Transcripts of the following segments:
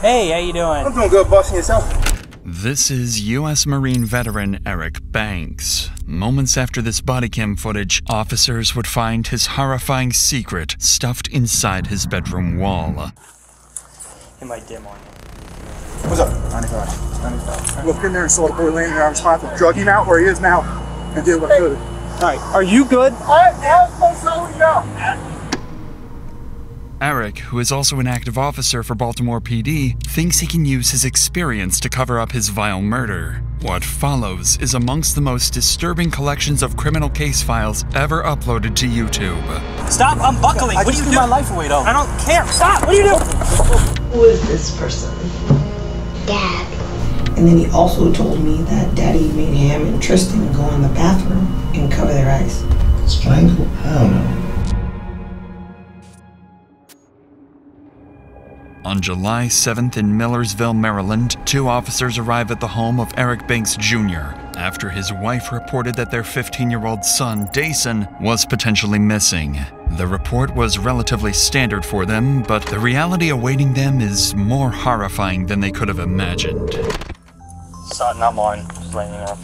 Hey, how you doing? I'm doing good, boss, and yourself? This is U.S. Marine veteran Eric Banks. Moments after this body cam footage, officers would find his horrifying secret stuffed inside his bedroom wall. It might dim on you. What's up? 95. Looked in there and saw the boy laying there. I was trying to drug him out where he is now and did what I could. Alright, are you good? Eric, who is also an active officer for Baltimore PD, thinks he can use his experience to cover up his vile murder. What follows is amongst the most disturbing collections of criminal case files ever uploaded to YouTube. Stop, I'm buckling. What are you doing? My life away, though. I don't care. Stop, what are you doing? Who is this person? Dad. And then he also told me that Daddy made him and Tristan go in the bathroom and cover their eyes. Strangle? I don't know. On July 7th in Millersville, Maryland, 2 officers arrive at the home of Eric Banks Jr. after his wife reported that their 15-year-old son, Dason, was potentially missing. The report was relatively standard for them, but the reality awaiting them is more horrifying than they could have imagined. Son, not mine. Just letting you know.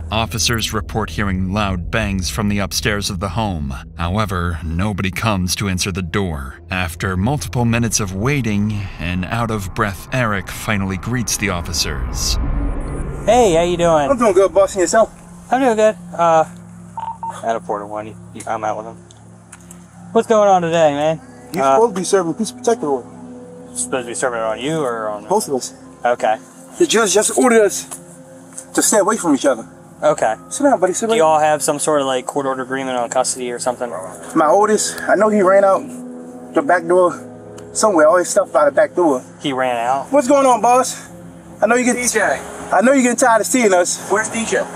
Officers report hearing loud bangs from the upstairs of the home. However, nobody comes to answer the door. After multiple minutes of waiting, an out-of-breath Eric finally greets the officers. Hey, how you doing? I'm doing good, boss, and yourself? I'm doing good. At a Porter one. I'm out with him. What's going on today, man? You're supposed to be serving peace protector order. Supposed to be serving it on you or on... Both of us. Okay. The judge just ordered us to stay away from each other. Okay. Sit down, buddy. Sit Do you all have some sort of like court order agreement on custody or something? My oldest, I know he ran out the back door somewhere. All his stuff by the back door. He ran out? What's going on, boss? I know you get DJ. I know you're getting tired of seeing us. Where's DJ?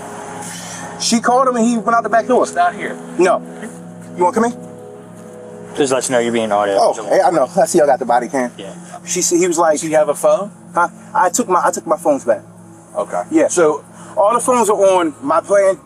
She called him and he went out the back door. He's not here. No. You want to come in? Just let you know you're being audio. Oh, hey, I know. I see y'all got the body cam. Yeah. She said he was like. Do you have a phone? Huh? I took my phones back. Okay. Yeah. So all the phones are on my plan.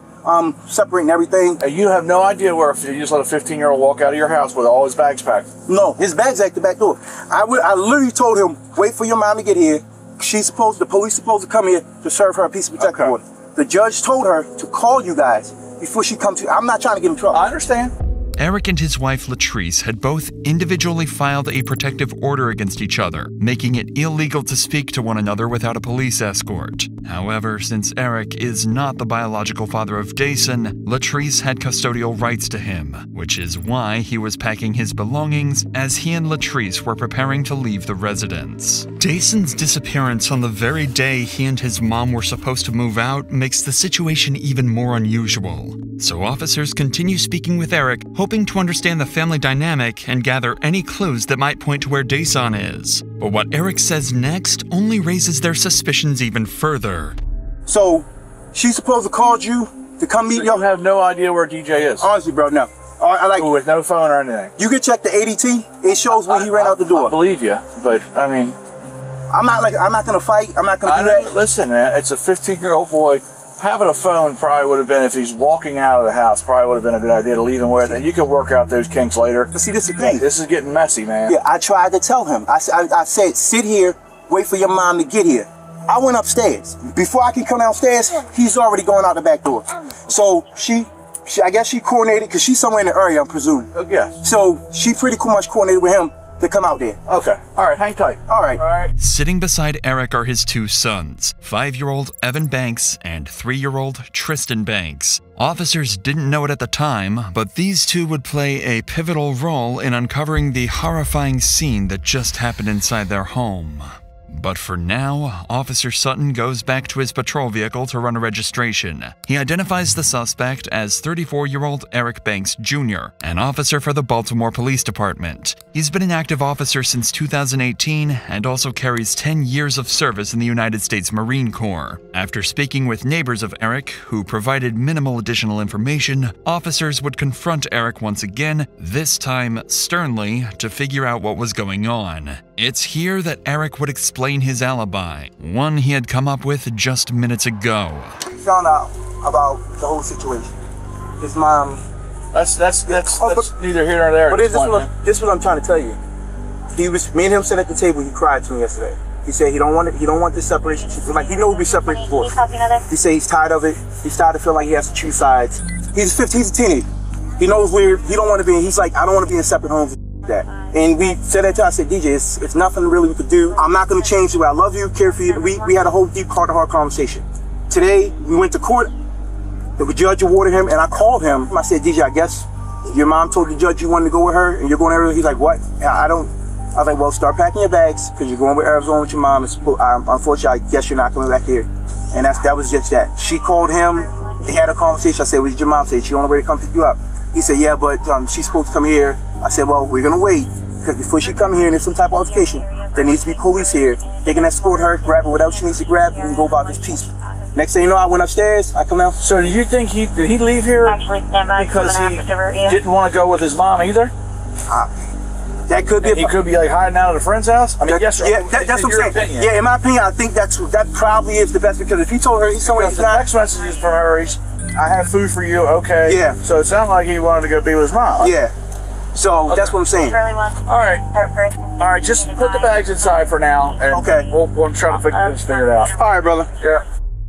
Separating everything. You have no idea where you just let a 15-year-old walk out of your house with all his bags packed. No, his bag's at the back door. I literally told him, wait for your mom to get here. The police supposed to come here to serve her a peace of protection order. The judge told her to call you guys before she comes to. I'm not trying to get in trouble. I understand. Eric and his wife Latrice had both individually filed a protective order against each other, making it illegal to speak to one another without a police escort. However, since Eric is not the biological father of Dason, Latrice had custodial rights to him, which is why he was packing his belongings as he and Latrice were preparing to leave the residence. Dason's disappearance on the very day he and his mom were supposed to move out makes the situation even more unusual. So officers continue speaking with Eric, hoping to understand the family dynamic and gather any clues that might point to where Dason is. But what Eric says next only raises their suspicions even further. So, she's supposed to call you to come meet y'all? You have no idea where DJ is. Honestly, bro, no. With no phone or anything. You can check the ADT. It shows when he ran out the door. I believe you, but I mean, I'm not gonna fight. I'm not gonna do that. Listen, man, it's a 15-year-old boy. Having a phone probably would have been, if he's walking out of the house, probably would have been a good idea to leave him with. And you can work out those kinks later. But see, this is the thing. This is getting messy, man. Yeah, I tried to tell him. I said, sit here, wait for your mom to get here. I went upstairs. Before I could come downstairs, he's already going out the back door. So I guess she coordinated, because she's somewhere in the area, I'm presuming. Yeah. So she pretty much coordinated with him to come out there. Okay. All right, hang tight. All right. Sitting beside Eric are his 2 sons, 5-year-old Evan Banks and 3-year-old Tristan Banks. Officers didn't know it at the time, but these 2 would play a pivotal role in uncovering the horrifying scene that just happened inside their home. But for now, Officer Sutton goes back to his patrol vehicle to run a registration. He identifies the suspect as 34-year-old Eric Banks Jr., an officer for the Baltimore Police Department. He's been an active officer since 2018 and also carries 10 years of service in the United States Marine Corps. After speaking with neighbors of Eric, who provided minimal additional information, officers would confront Eric once again, this time sternly, to figure out what was going on. It's here that Eric would explain his alibi, one he had come up with just minutes ago. We found out about the whole situation. his mom. That's neither here nor there. But this is what I'm trying to tell you. Me and him sat at the table. He cried to me yesterday. He said he don't want this separation. Like, he know we'll be separated before. He said he's tired of it. He's tired of feeling like he has to choose sides. He's 15. He's a teenager. He knows where he don't want to be. He's like, I don't want to be in separate homes. That. And we said that to him. I said, DJ, it's nothing really we could do. I'm not going to change the way I love you, care for you. We had a whole deep heart-to-heart conversation. Today, we went to court. The judge awarded him, and I called him. I said, DJ, I guess your mom told the judge you wanted to go with her, and you're going to Arizona. He's like, what? I was like, well, start packing your bags, because you're going with Arizona with your mom. Unfortunately, I guess you're not coming back here. And that was just that. She called him. They had a conversation. I said, what did your mom say? She on the way to come pick you up. He said, yeah, but she's supposed to come here. I said, well, we're going to wait, because before she come here and there's some type of altercation, there needs to be police here. They can escort her, grab her, whatever she needs to grab, and go about this peaceful. Next thing you know, I went upstairs, I come out. So do you think did he leave here because he didn't want to go with his mom either? That could be. He could be like hiding out at a friend's house. I mean, yes, sir. Yeah, that's what I'm saying. Opinion. Yeah, in my opinion, I think that probably is the best, because if he told her he's somewhere he's not. Text messages from her, I have food for you, okay. Yeah. So it sounded like he wanted to go be with his mom. Yeah. So that's what I'm saying. All right, just put the bags inside for now, and we'll try to figure it out. All right, brother. Yeah.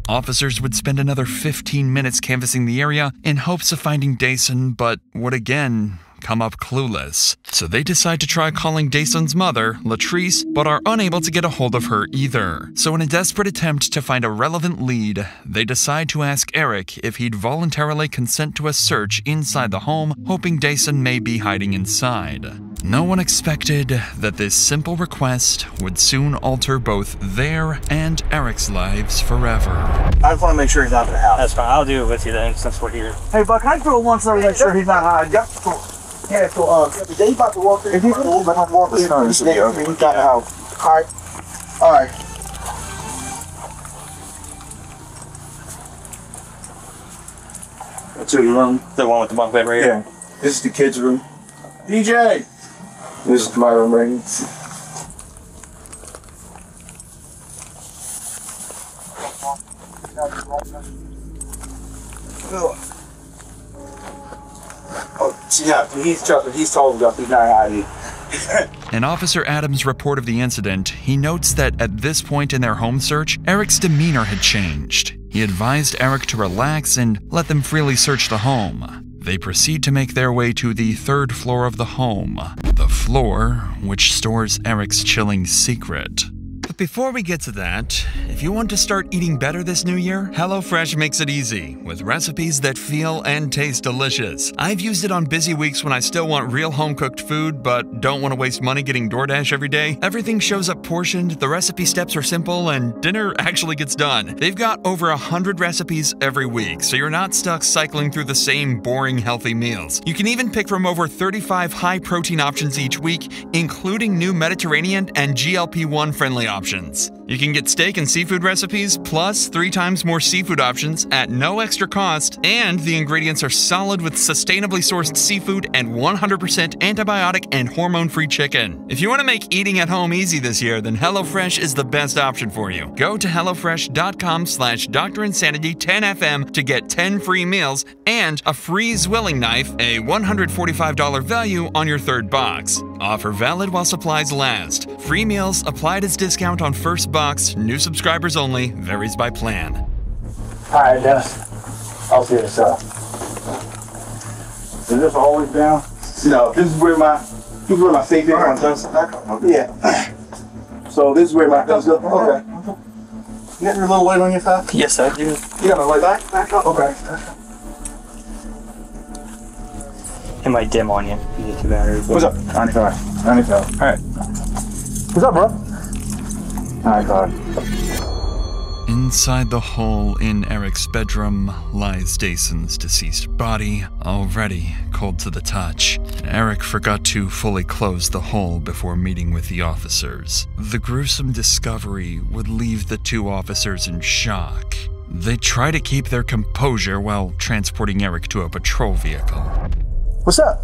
Officers would spend another 15 minutes canvassing the area in hopes of finding Dason, but would again come up clueless. So they decide to try calling Dason's mother, Latrice, but are unable to get a hold of her either. So in a desperate attempt to find a relevant lead, they decide to ask Eric if he'd voluntarily consent to a search inside the home, hoping Dason may be hiding inside. No one expected that this simple request would soon alter both their and Eric's lives forever. I just want to make sure he's out of the house. That's fine. I'll do it with you then, since we're here. Hey, Buck, can I throw one so make sure he's not hiding? Yeah, so they about to walk in. If he's about to walk in, he's got the house. All right. That's your room? The one with the bunk bed right here? Yeah. This is the kids' room. DJ! This is my room right here. Yeah, he's told us he's not hiding. In Officer Adams' report of the incident, he notes that at this point in their home search, Eric's demeanor had changed. He advised Eric to relax and let them freely search the home. They proceed to make their way to the 3rd floor of the home, the floor which stores Eric's chilling secret. But before we get to that, if you want to start eating better this new year, HelloFresh makes it easy, with recipes that feel and taste delicious. I've used it on busy weeks when I still want real home-cooked food, but don't want to waste money getting DoorDash every day. Everything shows up portioned, the recipe steps are simple, and dinner actually gets done. They've got over 100 recipes every week, so you're not stuck cycling through the same boring, healthy meals. You can even pick from over 35 high-protein options each week, including new Mediterranean and GLP-1 friendly options. You can get steak and seafood recipes, plus 3 times more seafood options at no extra cost, and the ingredients are solid with sustainably sourced seafood and 100% antibiotic and hormone-free chicken. If you want to make eating at home easy this year, then HelloFresh is the best option for you. Go to HelloFresh.com/DrInsanity10FM to get 10 free meals and a free Zwilling knife, a $145 value on your 3rd box. Offer valid while supplies last. Free meals applied as discount on first box. New subscribers only. Varies by plan. Alright, Dennis. I'll see this up. Is this always down? No, this is where my safe is. Yeah. So this is where my guns go. Okay. You got your little light on your side? Yes, I do. You got a light back up? Okay. It might dim on you. You need 2 batteries. What's up? 95. Alright. What's up, bro? 95. Inside the hole in Eric's bedroom lies Dason's deceased body, already cold to the touch. Eric forgot to fully close the hole before meeting with the officers. The gruesome discovery would leave the 2 officers in shock. They try to keep their composure while transporting Eric to a patrol vehicle. What's up?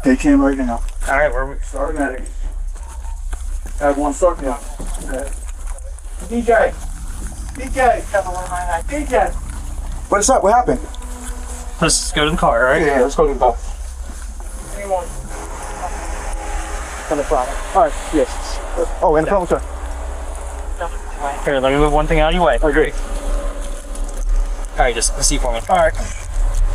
They came right now. Alright, where are we? Starting at it. I have one starting now. Okay. DJ, DJ. What's up? What happened? Let's go to the car, all right? Yeah, let's go to the car. All right, yes. Oh, and the phone, sir. Here, let me move one thing out of your way. Oh, great. All right, just see for me. All right.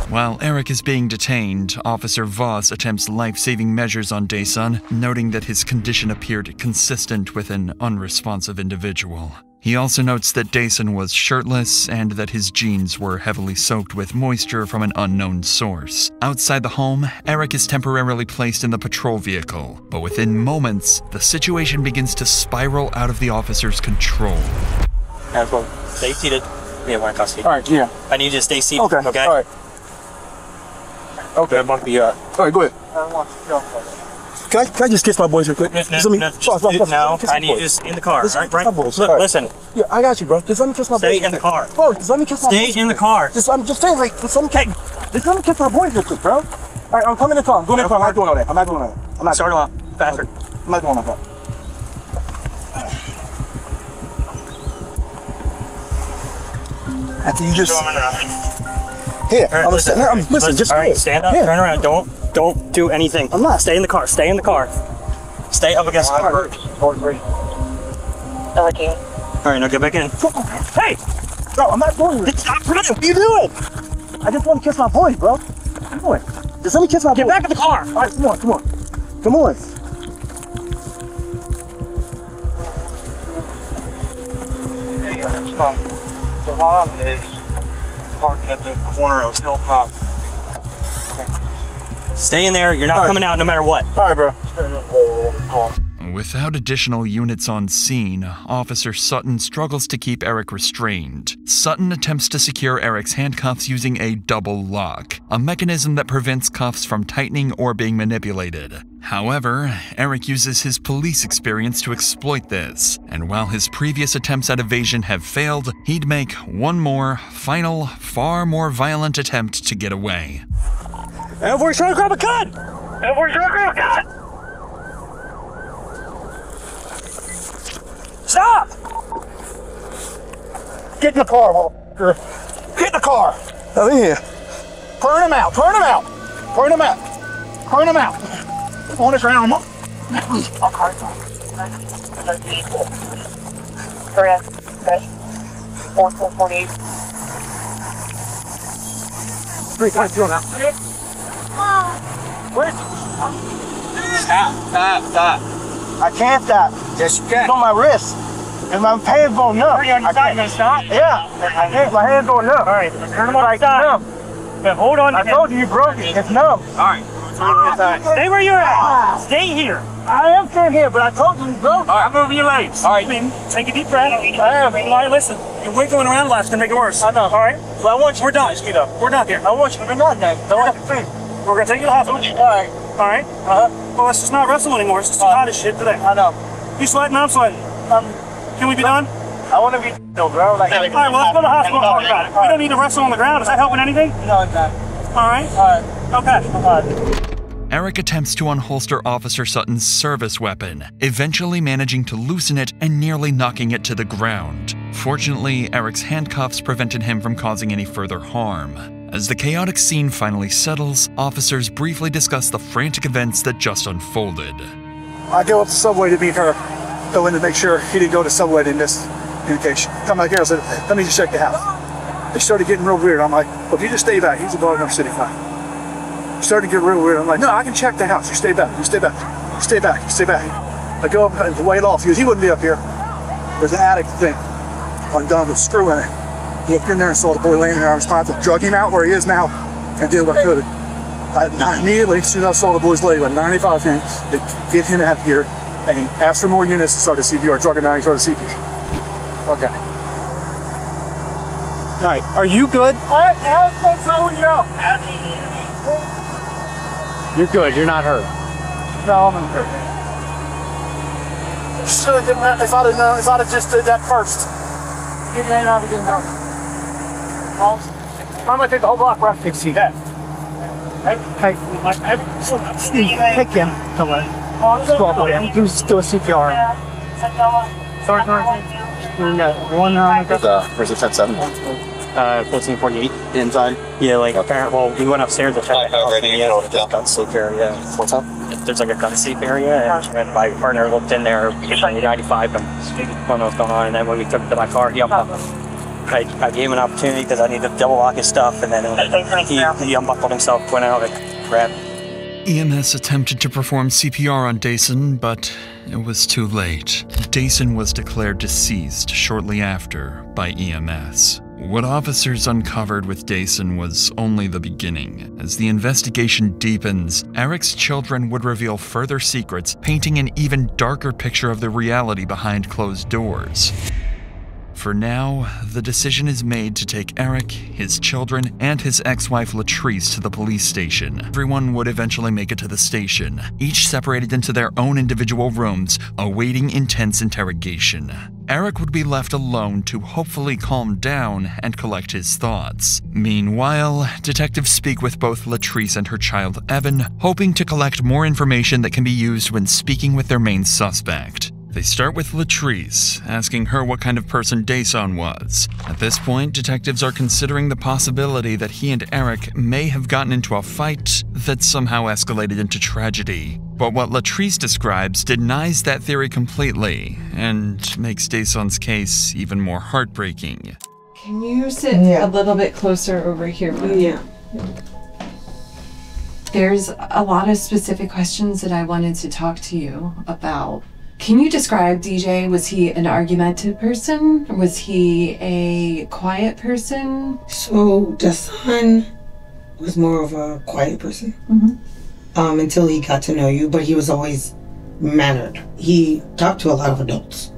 While Eric is being detained, Officer Voss attempts life-saving measures on Daesun, noting that his condition appeared consistent with an unresponsive individual. He also notes that Daesun was shirtless and that his jeans were heavily soaked with moisture from an unknown source. Outside the home, Eric is temporarily placed in the patrol vehicle, but within moments, the situation begins to spiral out of the officer's control. Stay seated. We have one in custody. All right, yeah. I need you to stay seated. Okay. Okay. All right. Okay. Bump you up. All right, go ahead. Can I just kiss my boys real quick? No, I need you just in the car. Listen, All right, my boys. Look, All right. listen. Yeah, I got you, bro. Just let me kiss my boys. Stay in the car. Bro, just let me kiss my boys. Stay in the car. I'm just saying, like, just let me kiss my boys real quick, bro. All right, I'm coming in the car. I'm going in the car. I'm not doing all that. I'm not doing all that. I'm not. Start them up. Faster. I'm not doing all that. After you just. Here, All right, listen, just all right, stand up, turn around. Don't do anything. I'm not. Stay in the car. Stay in the car. Stay up against the car. Okay. All right, now get back in. Hey! Bro, I'm not doing it. Stop running. What are you doing? I just want to kiss my boys, bro. Come on. Just let me kiss my boys. Get back in the car. All right, come on. Come on. The mom is parked at the corner of Hilltop. Stay in there. You're not coming out no matter what. All right, bro. Without additional units on scene, Officer Sutton struggles to keep Eric restrained. Sutton attempts to secure Eric's handcuffs using a double lock, a mechanism that prevents cuffs from tightening or being manipulated. However, Eric uses his police experience to exploit this, and while his previous attempts at evasion have failed, he'd make one more, final, far more violent attempt to get away. Everybody's trying to grab a gun! Everybody's trying to grab a gun! Stop! Get in the car, motherfucker. Get in the car. Now, in here. Turn him out. Turn him out. Turn him out. Turn him out. On the ground. Correct. 4448. 322 now. Where's? Stop. I can't stop. Yes, you It's can. on my wrist. And my hands going numb. Are you on your side? You gonna stop? Yeah. I can't. My hands going numb. All right, turn them on the side. Numb. But hold on. I told you broke it. It's numb. All right. Stay where you're at. Stay here. I am staying here, but I told you broke. All right, move your legs. All right, take a deep breath. I am. All right, listen. You're wiggling around left to make it worse. I know. All right. But I want you. We're done. We're done here. I want you to be not done. I want you to be. We're gonna take you to the hospital. All right. All right. Well, let's just not wrestle anymore. It's just hot as shit today. I know. You sweating? I'm sweating. Can we be done? I want to be no, bro. Like. All right. Well, let's go to the hospital and talk about it. We don't need to wrestle on the ground. Is that helping anything? No, it's not. All right. All right. Okay. All right. Eric attempts to unholster Officer Sutton's service weapon, eventually managing to loosen it and nearly knocking it to the ground. Fortunately, Eric's handcuffs prevented him from causing any further harm. As the chaotic scene finally settles, officers briefly discuss the frantic events that just unfolded. I go up to Subway to meet her, go in to make sure he didn't go to Subway in this indication. Come back here, I said, let me just check the house. It started getting real weird. I'm like, well, if you just stay back, he's a bar enough city fine. Started to get real weird. I'm like, no, I can check the house. You stay back. You stay back. You stay back. You stay back. I go up and wait off. He goes, he wouldn't be up here. There's an attic thing undone with a screw in it. Looked in there and saw the boy laying there. I was trying to drug him out where he is now and did what I could. I immediately, as soon as I saw the boys laying with 95 hands, to get him out of here and ask for more units to start a CPR. Drug him out and start a CPR. Okay. All right. Are you good? You're good. You're not hurt. No, I'm hurt. Should have done that if I'd have known, if I'd have just did that first. You may not have been hurt. I'm gonna take the whole block, bro. You see that? Hey, Steve, take him. Come on. Just go up with him. Do a CPR. Sorry. One Where's the 10-7? 1448. Inside? Yeah, like, well, we went upstairs to check the house, and yeah. the gun safe area. What's up? There's like a gun safe area, and my partner looked in there, 95, and I don't know what's going on, and then when we took it to my car, I gave him an opportunity because I needed to double lock his stuff, and then he unbuckled himself, went out, and grabbed. EMS attempted to perform CPR on Dason, but it was too late. Dason was declared deceased shortly after by EMS. What officers uncovered with Dason was only the beginning. As the investigation deepens, Eric's children would reveal further secrets, painting an even darker picture of the reality behind closed doors. For now, the decision is made to take Eric, his children, and his ex-wife Latrice to the police station. Everyone would eventually make it to the station, each separated into their own individual rooms, awaiting intense interrogation. Eric would be left alone to hopefully calm down and collect his thoughts. Meanwhile, detectives speak with both Latrice and her child Evan, hoping to collect more information that can be used when speaking with their main suspect. They start with Latrice, asking her what kind of person Dason was. At this point, detectives are considering the possibility that he and Eric may have gotten into a fight that somehow escalated into tragedy. But what Latrice describes denies that theory completely, and makes Dason's case even more heartbreaking. Can you sit a little bit closer over here? Yeah. There's a lot of specific questions that I wanted to talk to you about. Can you describe DJ? Was he an argumentative person? Was he a quiet person? So Dason was more of a quiet person until he got to know you, but he was always mannered. He talked to a lot of adults,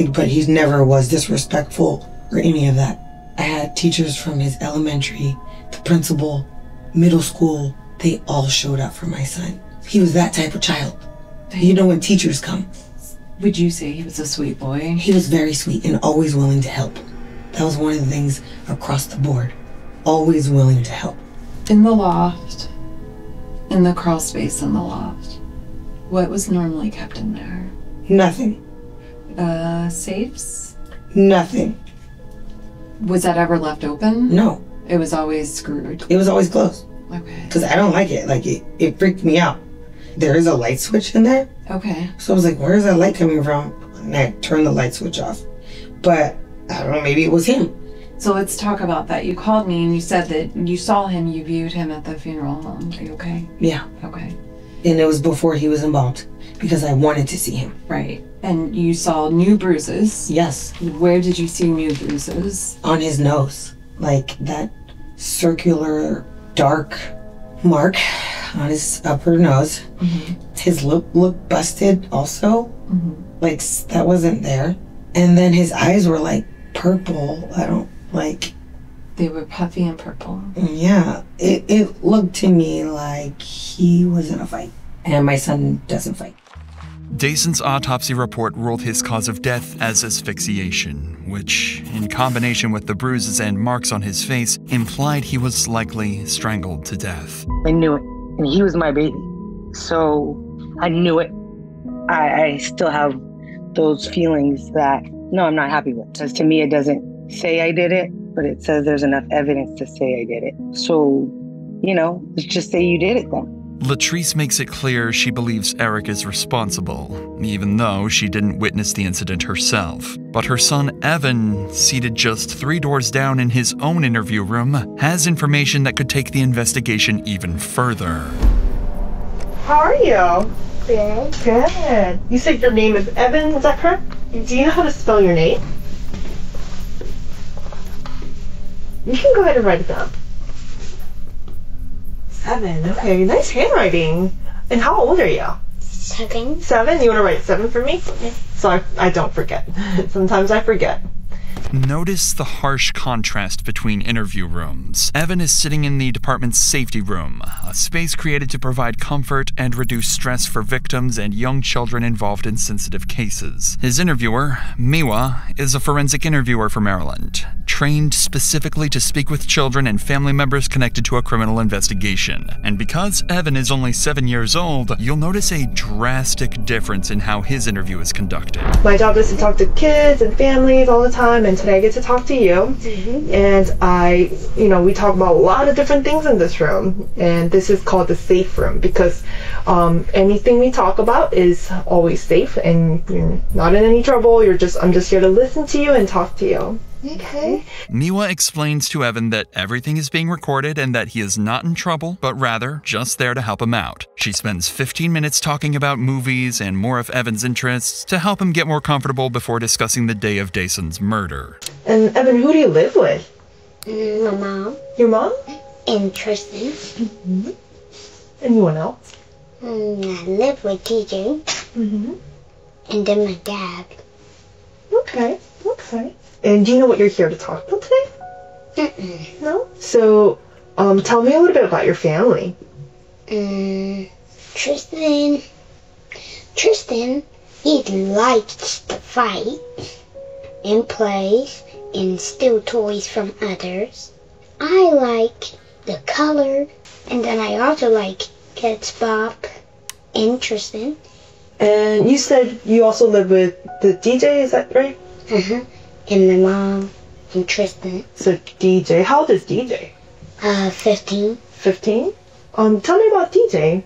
but he never was disrespectful or any of that. I had teachers from his elementary, the principal, middle school, they all showed up for my son. He was that type of child. You know when teachers come. Would you say he was a sweet boy? He was very sweet and always willing to help. That was one of the things across the board. Always willing to help. In the loft, in the crawl space in the loft, what was normally kept in there? Nothing. Safes? Nothing. Was that ever left open? No. It was always screwed? It was always closed. Okay. Because I don't like it. Like, it freaked me out. There is a light switch in there. Okay. So I was like, where's that light coming from? And I turned the light switch off. But, I don't know, maybe it was him. So let's talk about that. You called me and you said that you saw him, you viewed him at the funeral home. Are you okay? Yeah. Okay. And it was before he was embalmed. Because I wanted to see him. Right. And you saw new bruises. Yes. Where did you see new bruises? On his nose. Like, that circular, dark mark on his upper nose. His lip looked busted also. Like, that wasn't there. And then his eyes were like purple. I don't like. They were puffy and purple. Yeah. It looked to me like he was in a fight. And my son doesn't fight. Dason's autopsy report ruled his cause of death as asphyxiation, which, in combination with the bruises and marks on his face, implied he was likely strangled to death. I knew it, and he was my baby. So I knew it. I still have those feelings that, no, I'm not happy with. Because to me, it doesn't say I did it, but it says there's enough evidence to say I did it. So, you know, let's just say you did it then. Latrice makes it clear she believes Eric is responsible, even though she didn't witness the incident herself. But her son Evan, seated just 3 doors down in his own interview room, has information that could take the investigation even further. How are you? Good. Good. You said your name is Evan, is that correct? Do you know how to spell your name? You can go ahead and write it down. 7. Okay, nice handwriting. And how old are you? 7. 7? You want to write 7 for me? Yes. So I don't forget. Sometimes I forget. Notice the harsh contrast between interview rooms. Evan is sitting in the department's safety room, a space created to provide comfort and reduce stress for victims and young children involved in sensitive cases. His interviewer, Miwa, is a forensic interviewer from Maryland, trained specifically to speak with children and family members connected to a criminal investigation. And because Evan is only 7 years old, you'll notice a drastic difference in how his interview is conducted. My job is to talk to kids and families all the time, and today I get to talk to you. And we talk about a lot of different things in this room, and this is called the safe room because anything we talk about is always safe and you're not in any trouble. I'm just here to listen to you and talk to you. Okay. Miwa explains to Evan that everything is being recorded and that he is not in trouble, but rather just there to help him out. She spends 15 minutes talking about movies and more of Evan's interests to help him get more comfortable before discussing the day of Dason's murder. And Evan, who do you live with? My mom. Your mom? And Tristan. Mm-hmm. Anyone else? I live with TJ. Mm-hmm. And then my dad. Okay. And do you know what you're here to talk about today? No? So, tell me a little bit about your family. Tristan, he likes to fight and play and steal toys from others. I like the color, and then I also like Kids Bop and Tristan. And you said you also live with the DJ, is that right? Uh-huh. And my mom and Tristan. So DJ, how old is DJ? 15. 15? Tell me about DJ.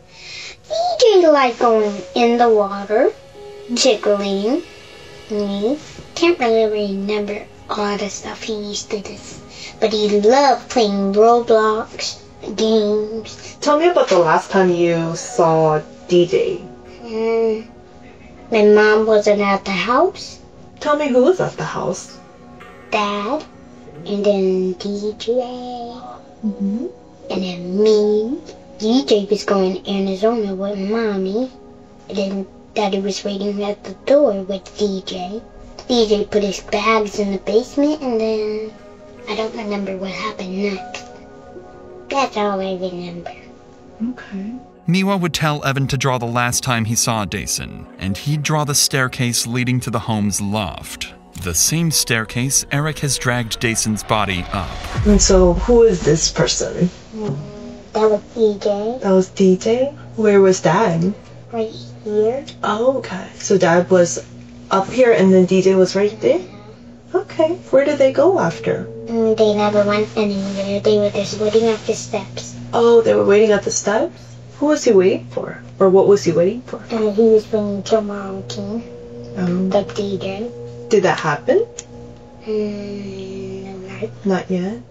DJ like going in the water, tickling me. Can't really remember all the stuff he used to do. But he loved playing Roblox games. Tell me about the last time you saw DJ. My mom wasn't at the house. Tell me who was at the house. Dad, and then DJ, and then me. DJ was going to Arizona with Mommy, and then Daddy was waiting at the door with DJ. DJ put his bags in the basement, and then I don't remember what happened next. That's all I remember. Okay. Miwa would tell Evan to draw the last time he saw Dason, and he'd draw the staircase leading to the home's loft. The same staircase Eric has dragged Dason's body up. And so, who is this person? That was DJ. That was DJ? Where was Dad? Right here. Oh, okay. So Dad was up here and then DJ was right there? Okay. Where did they go after? They never went anywhere. They were just waiting at the steps. Oh, they were waiting at the steps? Who was he waiting for? Or what was he waiting for? He was waiting for Mom King. The DJ. Did that happen? No. Not yet.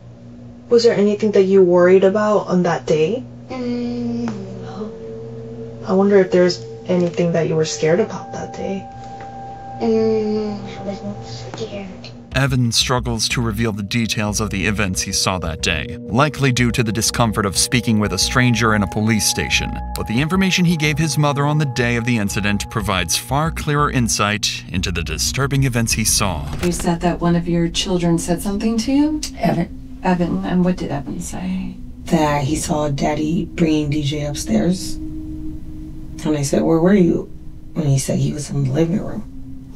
Was there anything that you worried about on that day? No. I wonder if there's anything that you were scared about that day. I wasn't scared. Evan struggles to reveal the details of the events he saw that day, likely due to the discomfort of speaking with a stranger in a police station. But the information he gave his mother on the day of the incident provides far clearer insight into the disturbing events he saw. You said that one of your children said something to you? Evan, and what did Evan say? That he saw Daddy bringing DJ upstairs. And I said, where were you? And he said he was in the living room.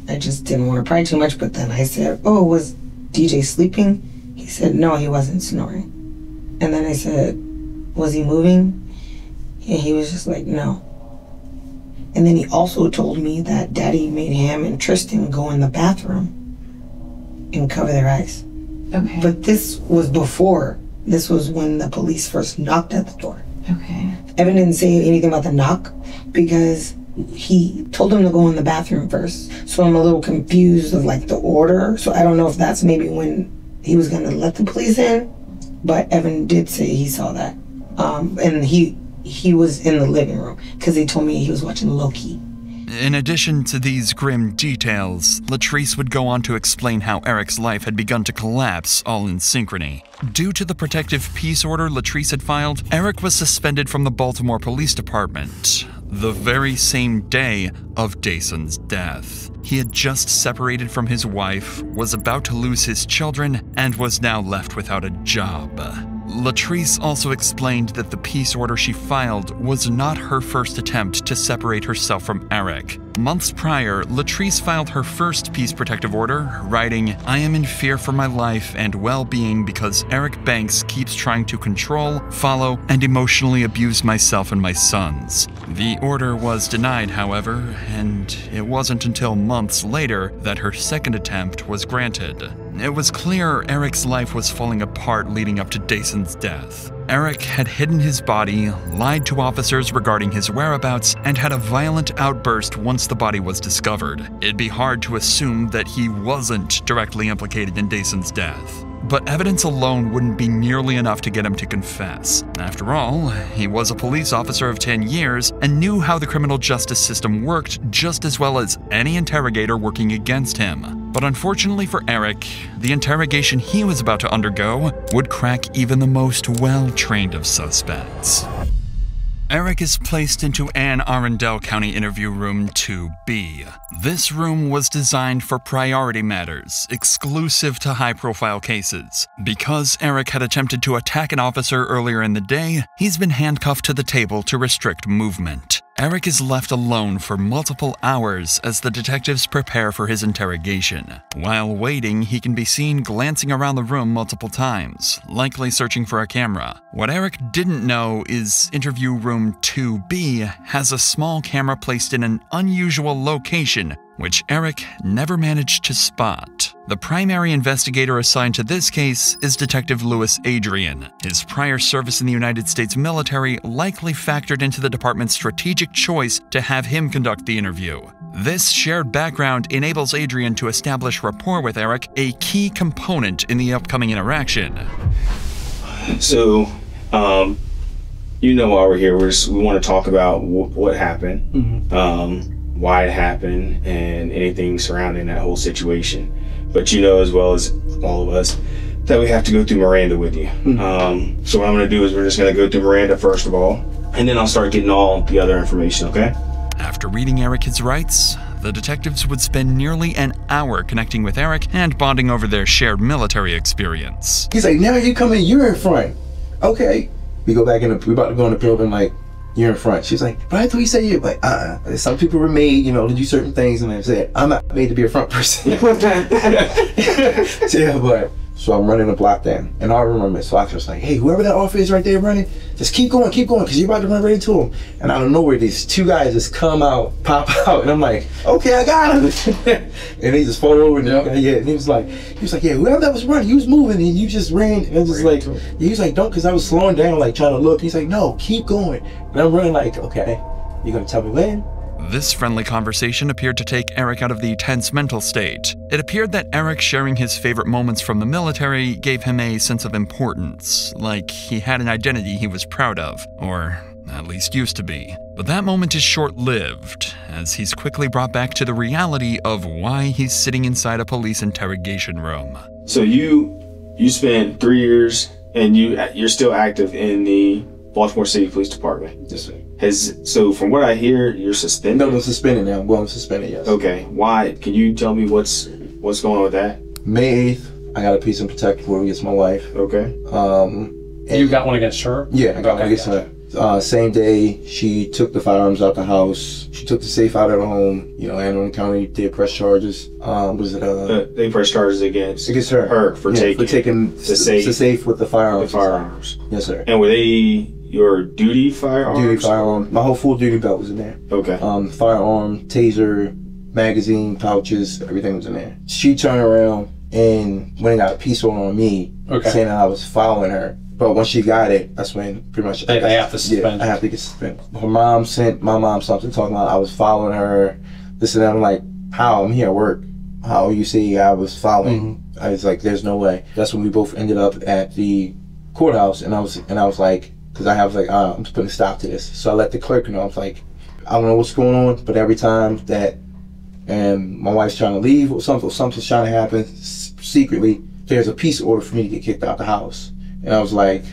I just didn't want to pry too much, but then I said, oh, was DJ sleeping? He said, no, he wasn't snoring. And then I said, was he moving? And he was just like, no. And then he also told me that Daddy made him and Tristan go in the bathroom and cover their eyes. Okay. But this was before. This was when the police first knocked at the door. Okay. Evan didn't say anything about the knock because he told him to go in the bathroom first. So I'm a little confused of like the order. So I don't know if that's maybe when he was going to let the police in. But Evan did say he saw that. And he was in the living room because he told me he was watching Loki. In addition to these grim details, Latrice would go on to explain how Eric's life had begun to collapse all in synchrony. Due to the protective peace order Latrice had filed, Eric was suspended from the Baltimore Police Department. the very same day of Dayson's death. He had just separated from his wife, was about to lose his children, and was now left without a job. Latrice also explained that the peace order she filed was not her first attempt to separate herself from Eric. Months prior, Latrice filed her first peace protective order, writing, "I am in fear for my life and well-being because Eric Banks keeps trying to control, follow, and emotionally abuse myself and my sons." The order was denied, however, and it wasn't until months later that her second attempt was granted. It was clear Eric's life was falling apart leading up to Dayson's death. Eric had hidden his body, lied to officers regarding his whereabouts, and had a violent outburst once the body was discovered. It'd be hard to assume that he wasn't directly implicated in Dayson's death. But evidence alone wouldn't be nearly enough to get him to confess. After all, he was a police officer of 10 years and knew how the criminal justice system worked just as well as any interrogator working against him. But unfortunately for Eric, the interrogation he was about to undergo would crack even the most well-trained of suspects. Eric is placed into Anne Arundel County Interview Room 2B. This room was designed for priority matters, exclusive to high-profile cases. Because Eric had attempted to attack an officer earlier in the day, he's been handcuffed to the table to restrict movement. Eric is left alone for multiple hours as the detectives prepare for his interrogation. While waiting, he can be seen glancing around the room multiple times, likely searching for a camera. What Eric didn't know is Interview Room 2B has a small camera placed in an unusual location, which Eric never managed to spot. The primary investigator assigned to this case is Detective Louis Adrian. His prior service in the United States military likely factored into the department's strategic choice to have him conduct the interview. This shared background enables Adrian to establish rapport with Eric, a key component in the upcoming interaction. So, you know why we're here. We want to talk about what happened, why it happened, and anything surrounding that whole situation. But you know as well as all of us that we have to go through Miranda with you. So what I'm going to do is we're just going to go through Miranda first of all, and then I'll start getting all the other information, okay? After reading Eric his rights, the detectives would spend nearly an hour connecting with Eric and bonding over their shared military experience. He's like, now you come in, you're in front. Okay. We go back in, we about to go in the building, like, you're in front. She's like, but I thought you said you're like, some people were made, you know, to do certain things, and I said, I'm not made to be a front person. So, yeah, but, so I'm running the block then, and I remember so I was like, hey, whoever that officer is right there running, just keep going, because you're about to run right into him. And out of nowhere, these two guys just come out, pop out, and I'm like, okay, I got him. And they just fall over, and and he was like, yeah, whoever that was running, he was moving, and you just ran, and just like, he was like, don't, because I was slowing down, like trying to look. He's like, no, keep going. And I'm running like, okay, you gonna tell me when? This friendly conversation appeared to take Eric out of the tense mental state. It appeared that Eric sharing his favorite moments from the military gave him a sense of importance, like he had an identity he was proud of, or at least used to be. But that moment is short-lived, as he's quickly brought back to the reality of why he's sitting inside a police interrogation room. So you spent 3 years, and you're still active in the Baltimore City Police Department. Yes, sir. So from what I hear, you're suspended? No, I'm suspended now. I'm going suspended, yes. Okay. Why? Can you tell me what's going on with that? May 8th, I got a peace and protective order against my wife. Okay. You got one against her? Yeah, I got one against her. Same day, she took the firearms out the house. She took the safe out of the home. You know, Anne Arundel County did press charges. They press charges against her. Her for taking the safe with the firearms. The firearms. Yes, sir. And were they your duty firearms? Duty firearm. My whole full duty belt was in there. Okay. Firearm, taser, magazine, pouches, everything was in there. She turned around and went and got a peace order on me, saying that I was following her. But when she got it, that's when pretty much they have to suspend. Yeah, I have to get suspended. Her mom sent my mom something talking about I was following her, this and that. I'm like, how? I'm here at work. How you say I was following? I was like, there's no way. That's when we both ended up at the courthouse, and I was like, because I was like, I'm just putting a stop to this. So I let the clerk know. I was like, I don't know what's going on, but every time that my wife's trying to leave or something's trying to happen secretly, there's a peace order for me to get kicked out the house. And I was like,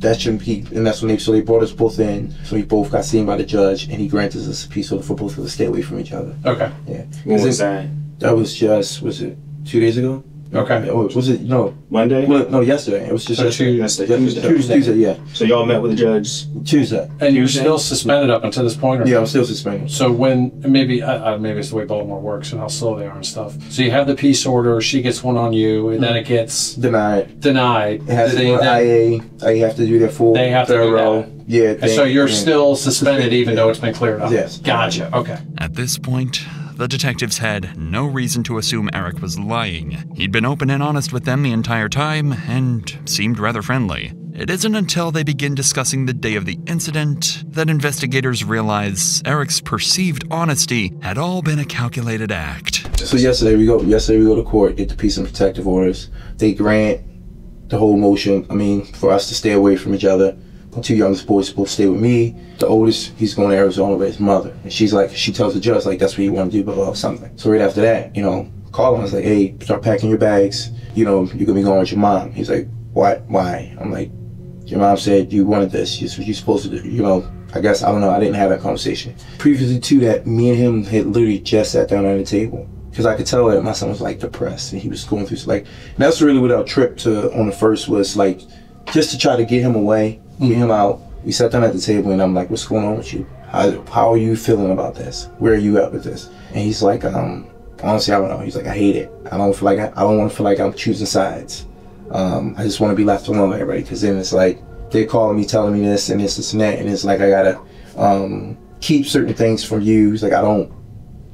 that shouldn't be, and that's when they brought us both in, so we both got seen by the judge, and he granted us a peace order for both of us to stay away from each other. Okay. Yeah. What was that? That was just, was it 2 days ago? Okay. Was it, no. Monday? Well, no, yesterday. It was just Tuesday, yeah. So y'all met with the judge Tuesday. And you're still suspended up until this point? Or yeah, I'm still suspended. So when, maybe it's the way Baltimore works and how slow they are and stuff. So you have the peace order, she gets one on you, and then it gets denied. It has to go to IA. I have to do their full They have to do that. Yeah. And so you're still suspended even though it's been cleared up? Yes. Gotcha, okay. At this point, the detectives had no reason to assume Eric was lying. He'd been open and honest with them the entire time and seemed rather friendly. It isn't until they begin discussing the day of the incident that investigators realize Eric's perceived honesty had all been a calculated act. So yesterday we go to court, get the peace and protective orders. They grant the whole motion, for us to stay away from each other. The 2 youngest boys supposed to stay with me. The oldest, he's going to Arizona with his mother. And she tells the judge, that's what you want to do, blah, something. So right after that, call him. I was like, hey, start packing your bags. You're going to be going with your mom. He's like, what? Why? I'm like, your mom said you wanted this. You're supposed to do, I guess, I don't know. I didn't have that conversation. Previously to that, me and him had literally just sat down at the table. Because I could tell that my son was depressed and he was going through, and that's really what our trip on the first was, just to try to get him away. Get him out. We sat down at the table and I'm like, what's going on with you? How are you feeling about this? Where are you at with this? And he's like, honestly, I don't know. He's like, I hate it. I don't want to feel like I'm choosing sides. I just want to be left alone with everybody, because then it's like they're calling me, telling me this and this and that, and it's like I gotta keep certain things from you. He's like, I don't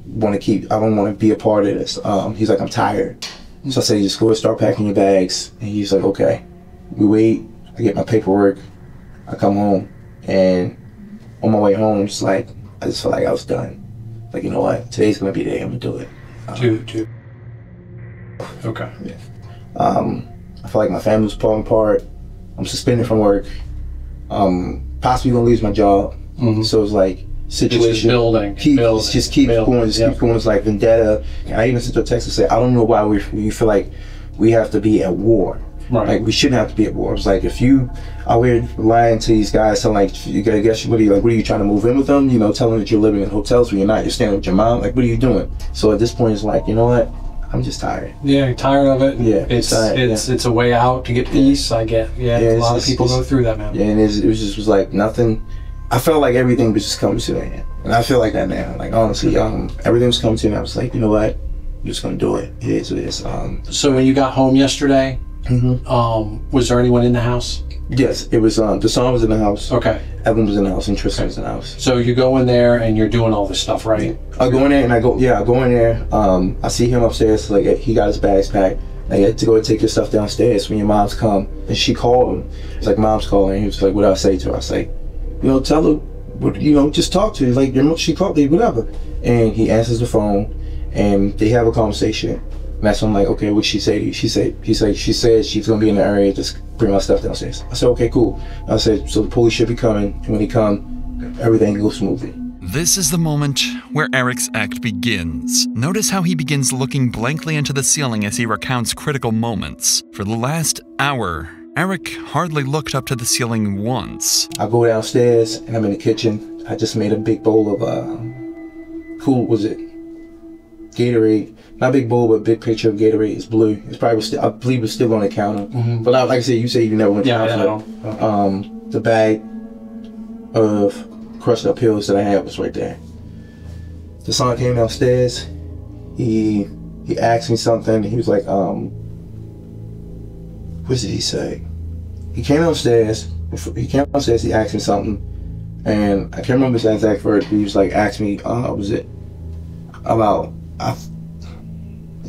want to be a part of this. He's like, I'm tired. So I say, just go and start packing your bags. And he's like, okay. We wait. I get my paperwork. I come home, and on my way home, I just feel like I was done. You know what? Today's gonna be the day I'm gonna do it. Okay. Yeah. I feel like my family's falling apart. I'm suspended from work. Possibly gonna lose my job. So it's like situation. It's just building. Keep going. It's like vendetta. And I even sent her a text to say, I don't know why we feel like we have to be at war. Right. We shouldn't have to be at war. It's like, if you are here lying to these guys, telling you gotta guess, what are you trying to move in with them? Telling them that you're living in hotels where you're not. You're staying with your mom. What are you doing? So at this point, it's like, you know what? I'm just tired. Yeah, you're tired of it. Yeah, it's a way out to get peace. I get. Yeah, a lot of people go through that, man. Yeah, and it was like nothing. I felt like everything was just coming to an end, and I feel like that now. Honestly, everything was coming to an end. I was like, you know what? I'm just gonna do it. It is what it is. So when you got home yesterday, was there anyone in the house? Yes, it was. Deshaun was in the house. Okay. Evan was in the house, and Tristan was in the house. So you go in there and you're doing all this stuff, right? I go in there and I go in there. I see him upstairs. He got his bags packed. I had to go and take your stuff downstairs when your mom's come. And she called him. It's like, mom's calling. He was like, what do I say to her? I was like, tell her, just talk to her. She called me, whatever. And he answers the phone, and they have a conversation. And that's when I'm like, okay, what'd she say to you? She said she's gonna be in the area, just bring my stuff downstairs. I said, okay, cool. I said, so the police should be coming, and when they come, everything goes smoothly. This is the moment where Eric's act begins. Notice how he begins looking blankly into the ceiling as he recounts critical moments. For the last hour, Eric hardly looked up to the ceiling once. I go downstairs and I'm in the kitchen. I just made a big bowl of Gatorade. Not big bowl, but big picture of Gatorade. It's blue. It's probably still, I believe it's still on the counter. But like I said, you say you never went to the hospital. The bag of crushed up pills that I had was right there. The son came downstairs. He asked me something. He was like, what did he say? He came downstairs. He asked me something, and I can't remember his exact word. He was like, asked me, was it about? I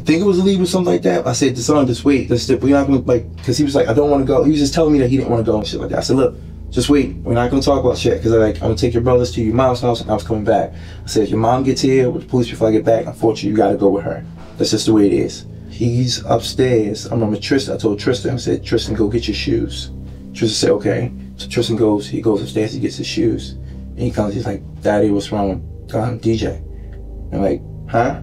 think it was a leave or something like that. I said, the son, just wait. We're not gonna because he was like, I don't want to go. He was just telling me that he didn't want to go and shit like that. I said, look, just wait. We're not gonna talk about shit because I'm gonna take your brothers to your mom's house and I was coming back. I said, if your mom gets here with the police before I get back, unfortunately, you gotta go with her. That's just the way it is. He's upstairs. I remember Tristan. I told Tristan, I said, Tristan, go get your shoes. Tristan said, okay. So Tristan goes upstairs, he gets his shoes. And he comes, he's like, Daddy, what's wrong with DJ? I'm like, huh?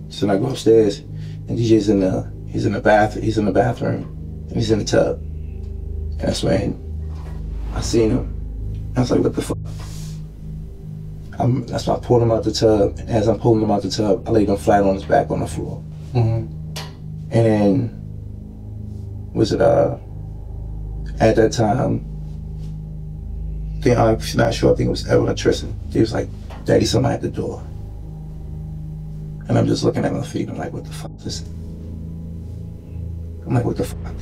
So I go upstairs, and DJ's in the bathroom, and he's in the tub. And that's when I seen him. I was like, what the fuck? That's why I pulled him out the tub. And as I'm pulling him out the tub, I laid him flat on his back on the floor. And then, at that time, I'm not sure, I think it was Evan or Tristan. He was like, Daddy, somebody at the door. And I'm just looking at my feet. I'm like, what the fuck is this? I'm like, what the fuck?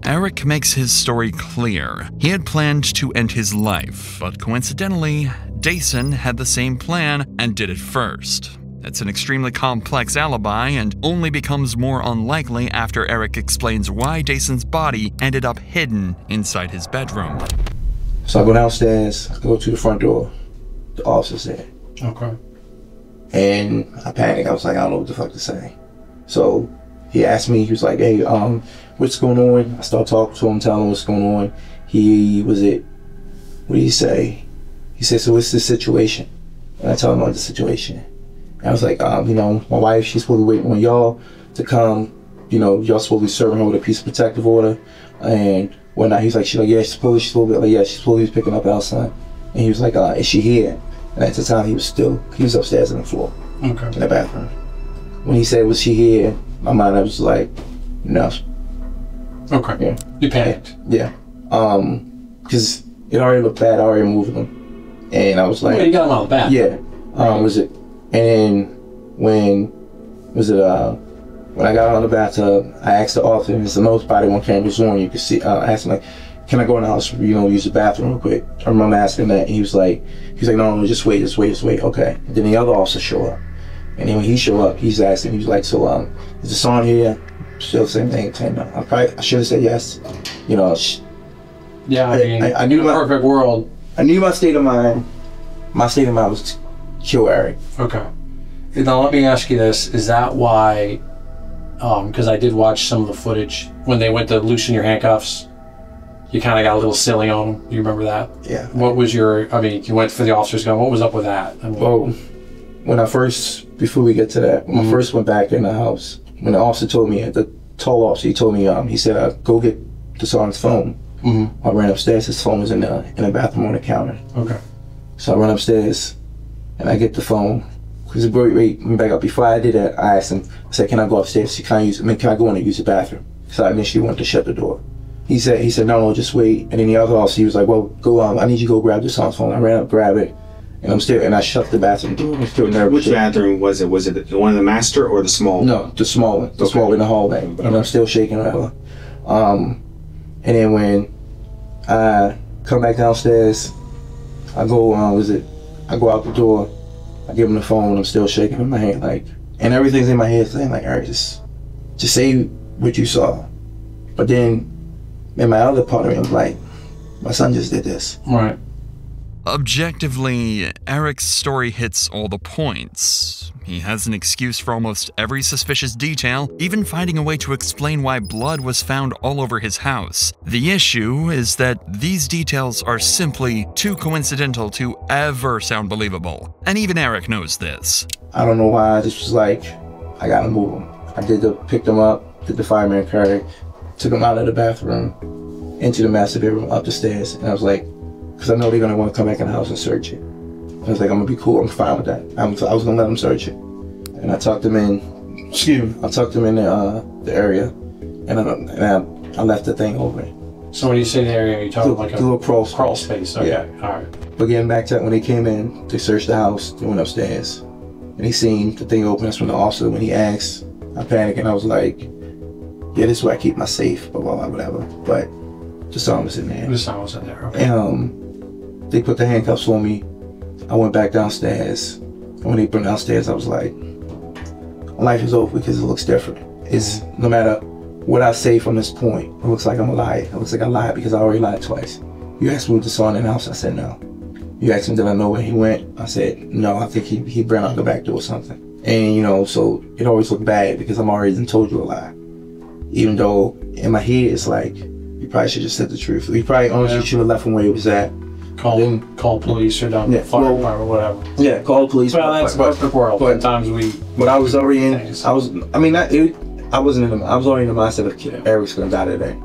Eric makes his story clear. He had planned to end his life, but coincidentally, Dason had the same plan and did it first. It's an extremely complex alibi and only becomes more unlikely after Eric explains why Dason's body ended up hidden inside his bedroom. So I go downstairs, I go to the front door. The officer's there. Okay. And I panicked. I was like, I don't know what the fuck to say. So he asked me, he was like, hey, what's going on? I started talking to him, telling him what's going on. What did he say? He said, so what's the situation? And I told him about the situation. And I was like, you know, my wife, she's supposed to wait on y'all to come. You know, y'all supposed to be serving her with a piece of protective order and whatnot. He's like, she's like, yeah, she's supposed to be, like, yeah, she's supposed to be picking up our son. And he was like, is she here? And at the time, he was upstairs on the floor, in the bathroom. When he said, was she here? In my mind, I was like, no. Okay. Yeah. You panicked. Yeah. Because it already looked bad. I already moved him. And I was like, well, you got him out of the bath. Yeah. And then when I got out of the bathtub, I asked the officer, and there's no body on cameras on, you can see, I asked him, like, can I go in the house, you know, use the bathroom real quick? I remember asking that, and he was like, no, just wait, okay. And then the other officer showed up. And then when he showed up, he's asking, he was like, so, is the son here? Still the same thing, no. I should have said yes. You know, yeah, I knew my perfect world. I knew my state of mind. My state of mind was to kill Eric. Okay. Now let me ask you this, is that why, because I did watch some of the footage, when they went to loosen your handcuffs, you kind of got a little silly on them. Do you remember that? Yeah. What was you went for the officer's gun. What was up with that? Well, before we get to that, when I first went back in the house, when the officer told me, the tall officer, he told me, he said, go get the sergeant's phone. I ran upstairs, his phone was in the bathroom on the counter. Okay. So I run upstairs, and I get the phone. Because wait, back up. Before I did that, I asked him, I said, can I go upstairs? Can I go in and use the bathroom? So I initially wanted to shut the door. He said, no, just wait. And then the other officer, he was like, well, go, I need you to go grab the son's phone. I ran up, grab it, and I shut the bathroom door. I'm still nervous. Which bathroom was it? Was it the one in the master or the small one? No, the small one. The small one in the hallway. And I'm still shaking whatever. And then when I come back downstairs, I go, I go out the door, I give him the phone, I'm still shaking in my hand, like, and everything's in my head saying, like, Eric, just say what you saw. But then, in my other part of me, I'm like, my son just did this. Right. Objectively, Eric's story hits all the points. He has an excuse for almost every suspicious detail, even finding a way to explain why blood was found all over his house. The issue is that these details are simply too coincidental to ever sound believable. And even Eric knows this. I don't know why, I just was like, I gotta move him. I picked him up, did the fireman carry, took him out of the bathroom, into the master bedroom, up the stairs, and I was like, because I know they're gonna want to come back in the house and search it. I was like, I'm gonna be cool, I'm fine with that. I was gonna let them search it. And I tucked them in, the area, and I left the thing open. So when you say the area, you're talking like a little crawl space, okay, yeah. All right. But getting back to when they came in, they searched the house, they went upstairs, and he seen the thing open. That's when the officer, when he asked, I panicked and I was like, yeah, this is where I keep my safe, blah, blah, blah, whatever. But the son was in there. The son was in there, okay. And they put the handcuffs on me. I went back downstairs. And when they put me downstairs, I was like, life is over because it looks different. It's no matter what I say from this point, it looks like I'm a liar. It looks like I lied because I already lied twice. You asked me what the son in the house, I said no. You asked me did I know where he went, I said no, I think he ran out the back door or something. And you know, so it always looked bad because I'm already told you a lie. Even though in my head it's like, you probably should have said the truth. You probably honestly should have left him where he was at. Call police or down the fire department or whatever. Yeah, call the police. Well, that's the world. But sometimes But I was already in. I was already in the mindset of Eric's gonna die today.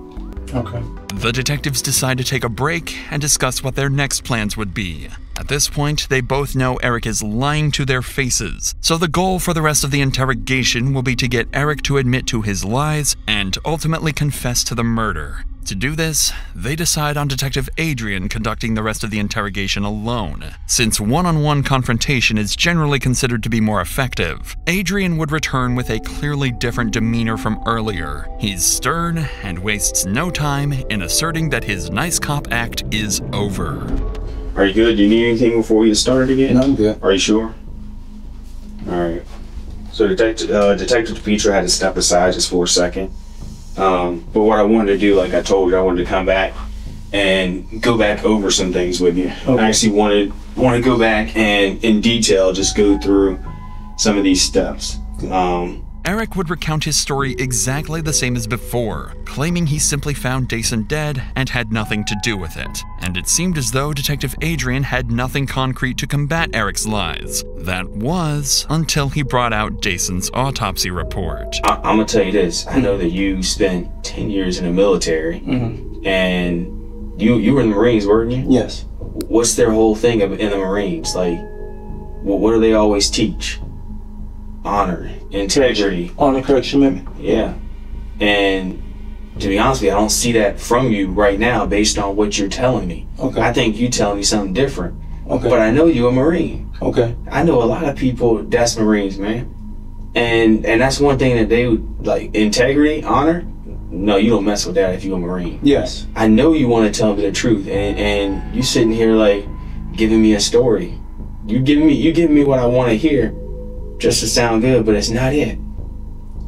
Okay. The detectives decide to take a break and discuss what their next plans would be. At this point, they both know Eric is lying to their faces, so the goal for the rest of the interrogation will be to get Eric to admit to his lies and ultimately confess to the murder. To do this, they decide on Detective Adrian conducting the rest of the interrogation alone. Since one-on-one confrontation is generally considered to be more effective, Adrian would return with a clearly different demeanor from earlier. He's stern and wastes no time in asserting that his nice cop act is over. Are you good? Do you need anything before we get started again? No, I'm good. Are you sure? Alright. So Detective DePietro had to step aside just for a second. But what I wanted to do, like I told you, I wanted to come back and go back over some things with you. Okay. I actually want to go back and in detail just go through some of these steps. Eric would recount his story exactly the same as before, claiming he simply found Dason dead and had nothing to do with it. And it seemed as though Detective Adrian had nothing concrete to combat Eric's lies. That was until he brought out Dason's autopsy report. I'm gonna tell you this. I know that you spent 10 years in the military, and you were in the Marines, weren't you? Yes. What's their whole thing in the Marines? Like, what do they always teach? Honor, integrity. Honor, correction, commitment. Yeah. And to be honest with you, I don't see that from you right now based on what you're telling me. Okay. I think you telling me something different. Okay. But I know you're a Marine. Okay. I know a lot of people that's Marines, man. And that's one thing that they would, like, integrity, honor. No, you don't mess with that if you're a Marine. Yes. I know you want to tell me the truth, and you sitting here like giving me a story. You giving me what I want to hear, just to sound good, but it's not it.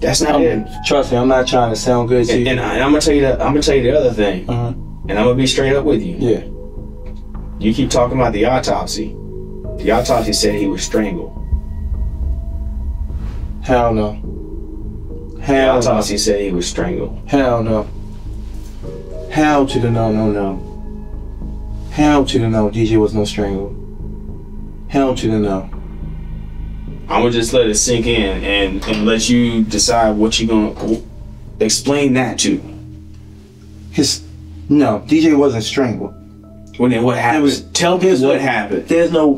That's not it. Trust me, I'm not trying to sound good to you. And I'm gonna tell you the other thing. And I'm gonna be straight up with you. Yeah. You keep talking about the autopsy. The autopsy said he was strangled. Hell no. The autopsy said he was strangled. Hell no. Hell to the no. Hell to the no. DJ was no strangle. Hell to the no. I'm gonna just let it sink in and let you decide what you're gonna explain that to. No, DJ wasn't strangled. Well, then what happened? Tell me what happened. There's no,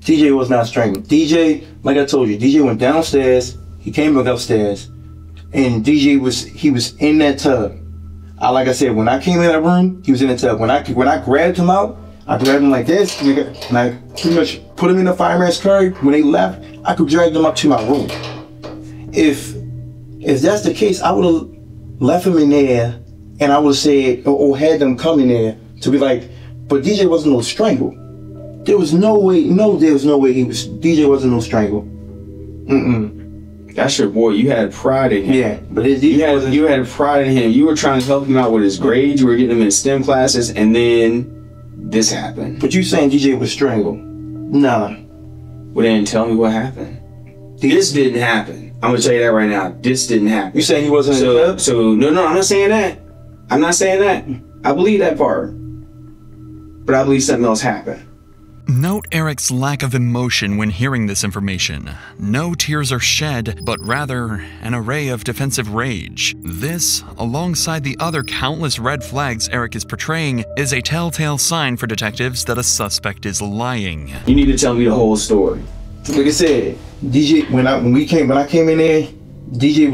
DJ was not strangled. DJ, like I told you, DJ went downstairs, he came back upstairs, and DJ was in that tub. Like I said, when I came in that room, he was in the tub. When I grabbed him out, I grabbed him like this, and I pretty much put him in the fireman's carry. When they left, I could drag them up to my room. If that's the case, I would have left him in there, and I would have said, or had them come in there to be like, but DJ wasn't no strangle. There was no way, DJ wasn't no strangle. That's your boy. You had pride in him. Yeah, but you had pride in him. You were trying to help him out with his grades. You were getting him in STEM classes, and then this happened. But you saying DJ was strangled? Nah. Well, then tell me what happened. This didn't happen. I'm gonna tell you that right now. This didn't happen. You saying he wasn't in the club? So no, I'm not saying that. I'm not saying that. I believe that part, but I believe something else happened. Note Eric's lack of emotion when hearing this information. No tears are shed, but rather an array of defensive rage. This, alongside the other countless red flags Eric is portraying, is a telltale sign for detectives that a suspect is lying. You need to tell me the whole story. Like I said, DJ, when I came in there, DJ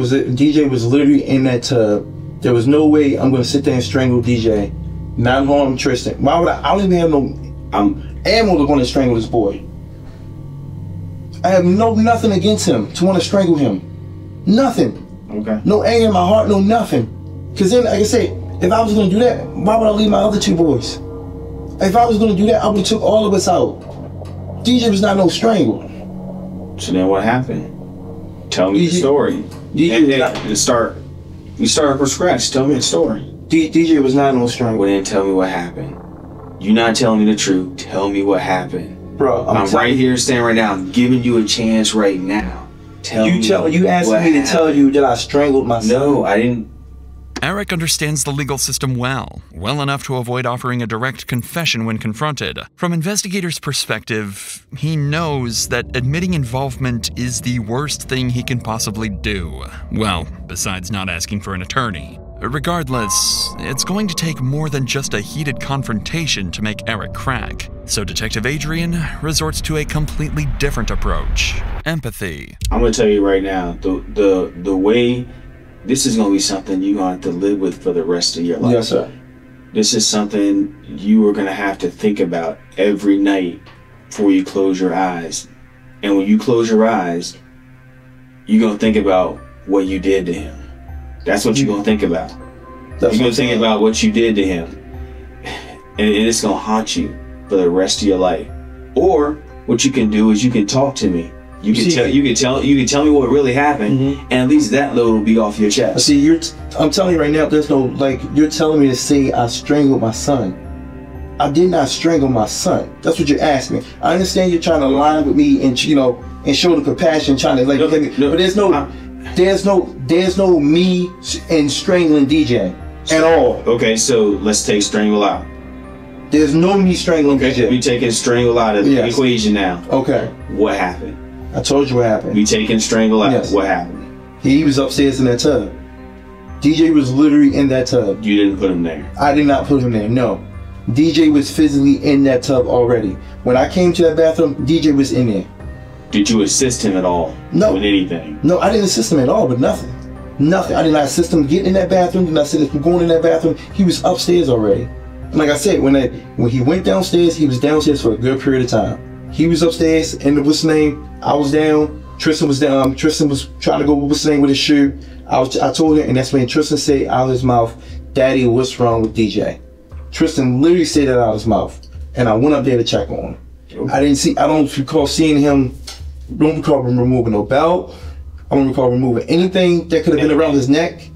was literally in that tub. There was no way I'm gonna sit there and strangle DJ, not harm Tristan. Why would I don't even have no ammo to want to strangle this boy. I have nothing against him to want to strangle him. Nothing. Okay. No anger in my heart, no nothing. Because then, like I said, if I was going to do that, why would I leave my other two boys? If I was going to do that, I would have took all of us out. DJ was not no strangle. So then what happened? Tell me the story. We start from scratch. Tell me the story. DJ was not no strangle. Well, then tell me what happened. You're not telling me the truth. Tell me what happened. Bro, I'm right here standing right now. I'm giving you a chance right now. You asked me to tell you that I strangled myself. No, I didn't. Eric understands the legal system well enough to avoid offering a direct confession when confronted. From investigators' perspective, he knows that admitting involvement is the worst thing he can possibly do. Well, besides not asking for an attorney. Regardless, it's going to take more than just a heated confrontation to make Eric crack, so Detective Adrian resorts to a completely different approach: empathy. I'm gonna tell you right now, the way this is gonna be something you're gonna have to live with for the rest of your life. Yes, sir. This is something you are gonna have to think about every night before you close your eyes. And when you close your eyes, you're gonna think about what you did to him. That's what you're gonna think about. You're gonna think about what you did to him, and it's gonna haunt you for the rest of your life. Or what you can do is you can talk to me. You can tell me what really happened, and at least that load will be off your chest. See, I'm telling you right now, there's no, like, you're telling me to say I strangled my son. I did not strangle my son. That's what you're asking. I understand you're trying to line with me and, you know, and show the compassion, trying to, like, but there's no me in strangling DJ at all. Okay, so let's take strangle out. There's no me strangling DJ. We taking strangle out of the equation now. Okay. What happened? I told you what happened. We taking strangle out. Yes. What happened? He was upstairs in that tub. DJ was literally in that tub. You didn't put him there? I did not put him there, no. DJ was physically in that tub already. When I came to that bathroom, DJ was in there. Did you assist him at all? No. With anything? No, I didn't assist him at all, but nothing. Nothing. I did not assist him getting in that bathroom. Did not assist him going in that bathroom. He was upstairs already. And like I said, when he went downstairs, he was downstairs for a good period of time. He was upstairs, and what's his name? I was down. Tristan was down. Tristan was trying to go, what's his name, with his shoe. I told him, and that's when Tristan said out of his mouth, "Daddy, what's wrong with DJ?" Tristan literally said that out of his mouth, and I went up there to check on him. I don't recall seeing him. Don't recall him removing no belt. I don't recall removing anything that could have been around his neck.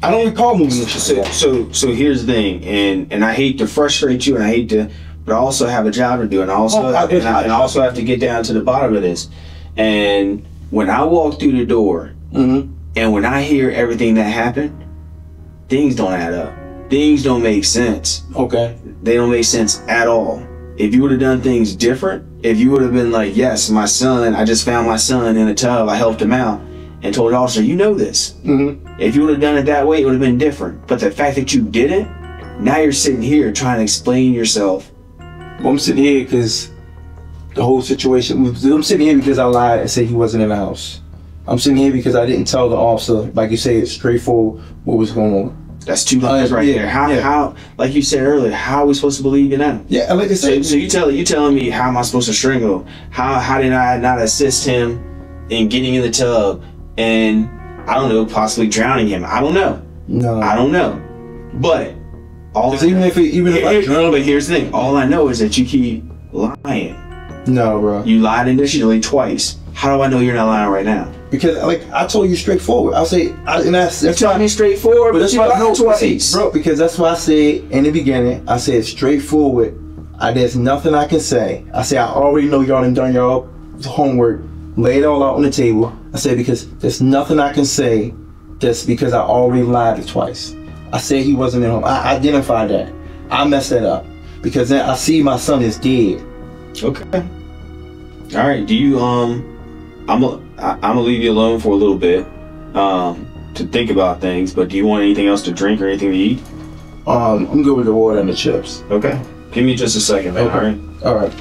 I don't recall moving shit. So here's the thing, and I hate to frustrate you, and I hate to, but I also have a job to do, and I also have to get down to the bottom of this. And when I walk through the door, and when I hear everything that happened, things don't add up. Things don't make sense. Okay. They don't make sense at all. If you would have done things different, if you would have been like, yes, my son, I just found my son in a tub, I helped him out, and told the officer, you know this. If you would have done it that way, it would have been different. But the fact that you didn't, now you're sitting here trying to explain yourself. Well, I'm sitting here because the whole situation, I'm sitting here because I lied and said he wasn't in the house. I'm sitting here because I didn't tell the officer, like you said, straightforward what was going on. That's two lies right there. How, like you said earlier, how are we supposed to believe you now? Yeah, like I said. So you telling me how am I supposed to strangle? How did I not assist him in getting in the tub and, I don't know, possibly drowning him? I don't know. No. I don't know. But even if I drown, but here's the thing. All I know is that you keep lying. No, bro. You lied initially twice. How do I know you're not lying right now? Because, like, I told you straightforward. I'll say, you told me straightforward, but that's why I know twice. Bro, because that's why I said in the beginning, I said straightforward. There's nothing I can say. I said, I already know y'all done y'all homework, lay it all out on the table. I said, because there's nothing I can say just because I already lied twice. I said he wasn't at home. I identified that. I messed that up. Because then I see my son is dead. Okay. All right. Do you, I'm gonna leave you alone for a little bit to think about things, but do you want anything else to drink or anything to eat? I'm good with the water and the chips. Okay. Give me just a second, man. Okay. All right.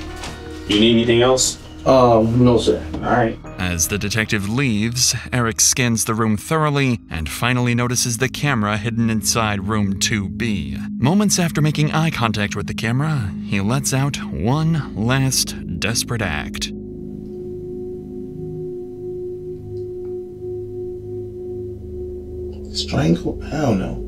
You need anything else? No, sir. All right. As the detective leaves, Eric scans the room thoroughly and finally notices the camera hidden inside room 2B. Moments after making eye contact with the camera, he lets out one last desperate act. Strangle? I don't know.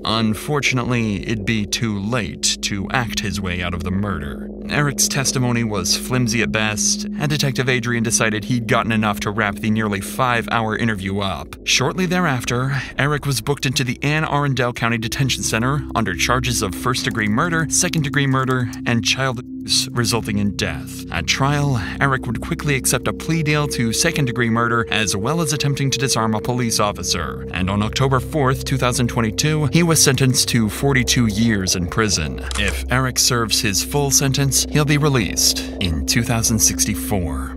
Unfortunately, it'd be too late to act his way out of the murder. Eric's testimony was flimsy at best, and Detective Adrian decided he'd gotten enough to wrap the nearly 5-hour interview up. Shortly thereafter, Eric was booked into the Anne Arundel County Detention Center under charges of first-degree murder, second-degree murder, and child abuse resulting in death. At trial, Eric would quickly accept a plea deal to second-degree murder as well as attempting to disarm a police officer. And on October 4th, 2022, he was sentenced to 42 years in prison. If Eric serves his full sentence, he'll be released in 2064.